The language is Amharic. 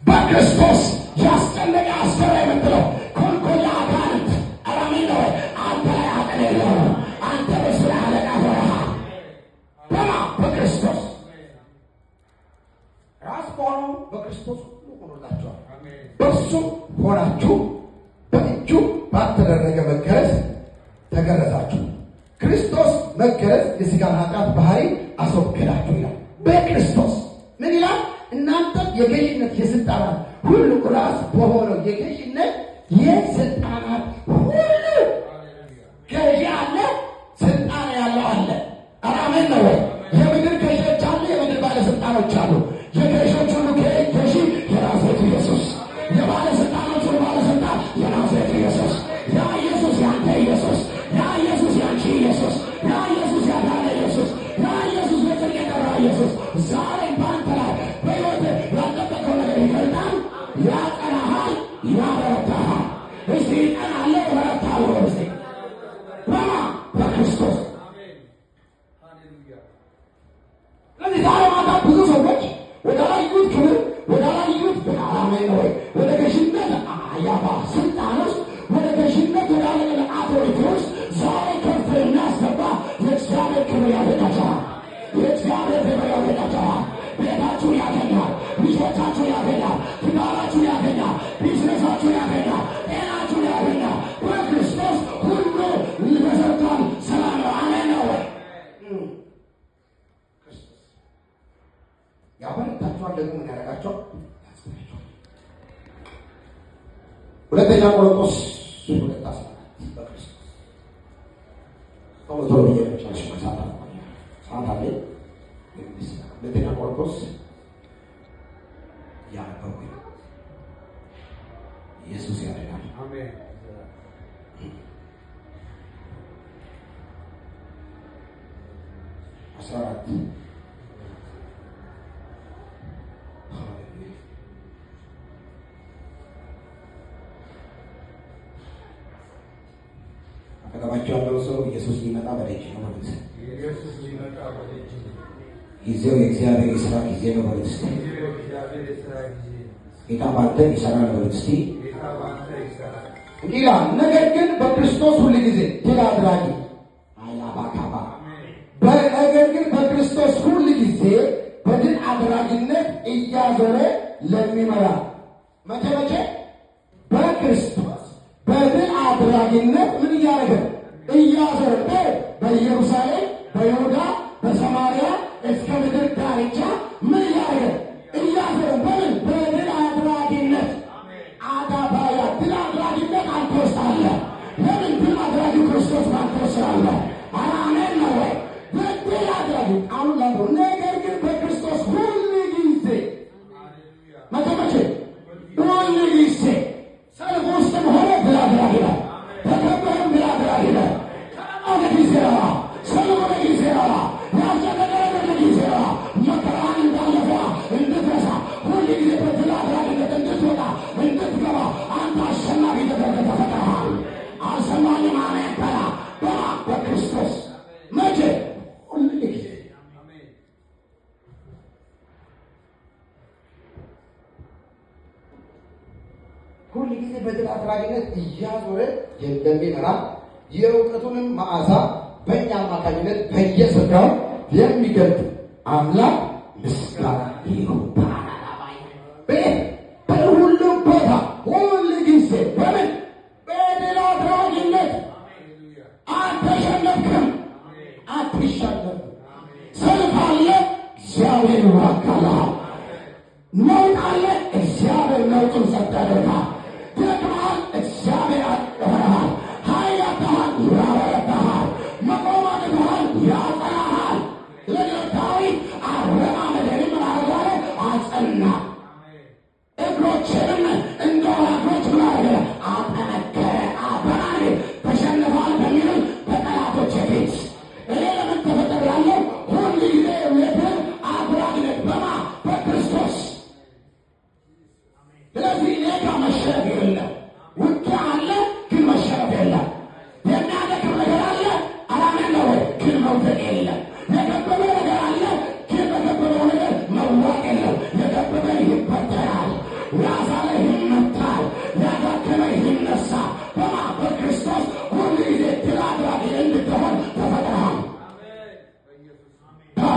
በክርስቶስ ያስጨነቀ አስፈራ የምትለው ኮልኮያ አጋንንት አራሚኖ አንተ ላይ አቅል የለውም። አንተ በሱ ላይ አለቃ ሆነሃል። በማ በክርስቶስ ራስ ሆኖ በክርስቶስ ሁሉ ሆኖላችኋል። በሱ ሆናችሁ በእጁ ባልተደረገ መገረዝ ተገረዛችሁ። ክርስቶስ መገረዝ የሥጋን ኃጢአት ባህሪ አስወገዳችሁ ይላል። በክርስቶስ ምን ይላል? እናንተ የገዥነት የስልጣናት ሁሉ ራስ በሆነው የገዥነት የስልጣናት ሁሉ ገዢ አለ፣ ስልጣን ያለው አለ። አራምን ነው ወይ? የምድር ገዢዎች አሉ፣ የምድር ባለስልጣኖች አሉ። የገዢዎች ሁሉ ገዢ የናዝሬቱ ኢየሱስ፣ የባለስልጣኖች ሁሉ ባለስልጣን የናዝሬቱ ኢየሱስ። ያ ኢየሱስ ያንተ ኢየሱስ፣ ያ ኢየሱስ ያንቺ ኢየሱስ፣ ያ ኢየሱስ ያዳነ ኢየሱስ፣ ያ ኢየሱስ በጽድቅ የጠራ ኢየሱስ ዛሬ ባንተ ላይ በሕይወት ያልጠበቀው ነገር ይገልጣል፣ ያቀናሃል፣ ያበረታሃል። እስቲ እቀናለሁ እበረታለሁ። እስቲ በማ በክርስቶስ። ስለዚህ ዛሬ ማታ ብዙ ሰዎች ወደ ላዩት ክብር ወደ ላዩት አሜን ወይ ወደ ገዥነት አያባ ስልጣን ውስጥ ወደ ገዥነት ወደ አለለ አውቶሪቲ ውስጥ ዛሬ ከፍ የሚያስገባ የእግዚአብሔር ክብር ያገኛቸዋል። የእግዚአብሔር ክብር ያገኛቸዋል። ቤታችሁን ያገኛል፣ ልጆቻችሁን ያገኛል፣ ትዳራችሁን ያገኛል፣ ቢዝነሳችሁን ያገኛል፣ ጤናችሁን ያገኛል። በክርስቶስ ሁሉ ተሰርቷል። ሰላም ነው። አሜን ነው ወይ? ያበረታችኋል። ደግሞ ምን ያደርጋቸው? ሁለተኛ ቆሮንቶስ 2:14 በክርስቶስ ቶሎ ብዬ ሰዓት አለ። ሁለተኛ ቆሮንቶስ ያነበቡ ኢየሱስ ያድናል። አሜን። አስራት አጠገባቸው ያለው ሰው ኢየሱስ ሊመጣ በደጅ ነው ማለት ነው። ኢየሱስ ሊመጣ በደጅ ነው። ጊዜው የእግዚአብሔር የሥራ ጊዜ ነው ማለት ነው። ጌታ ባንተ ይሰራል ማለት ነው። ጌታ ባንተ ይሰራል እንዲህ ይላል። ነገር ግን በክርስቶስ ሁሉ ጊዜ ድል አድራጊ አያባካባ ነገር ግን በክርስቶስ ሁሉ ጊዜ በድል አድራጊነት እያዞረ ለሚመራ መቼ በክርስቶስ በድል አድራጊነት ምን እያደረገ እያዞረ በኢየሩሳሌም፣ በይሁዳ፣ በሰማርያ እስከ ምድር ዳርቻ ምን እያደረገ እያዞረ በምን በድል አድራጊነት አዳባያ ድል አድራጊነት አንተ ውስጥ አለ። ለምን ድል አድራጊው ክርስቶስ ባንተ ውስጥ አለ። አሜን ነው ወይ? በድል አድራጊ አሁን ላሉ ነገር ግን በክርስቶስ ሁሉ ጊዜ መቼ ሁሉ ጊዜ ሰልፍ ውስጥም ሆነ ድል አድራጊ ነው። ተከበረም ድል አድራጊ ነው። ከረማው ጊዜ ነው። ሰልፍ ጊዜ ነው። ያልተነገረ ጊዜ ነው። መከራን እንዳለፈ እንድትረሳ ሁሉ ጊዜ በድል አድራጊነት እንድትወጣ እንድትገባ አንተ አሸናፊ ተደርገህ ተፈጥረሃል። አልሰማኝም? አሜን በላ በክርስቶስ መቼ ሁሉ ጊዜ ሁሉ ጊዜ በድል አድራጊነት እያዞረ እንደሚመራ የእውቀቱንም መዓዛ በእኛ አማካኝነት በየስፍራው የሚገልጥ አምላክ ምስጋና ይሁን። በሁሉም ቦታ ሁሉ ጊዜ በምን በድል አድራጊነት አልተሸነፍክም፣ አትሸነፍም። ሰልፍ አለ፣ እግዚአብሔር ይዋጋልሃል። ነውጥ አለ፣ እግዚአብሔር ነውጡን ጸጥ ያደርጋል። ደክመሃል፣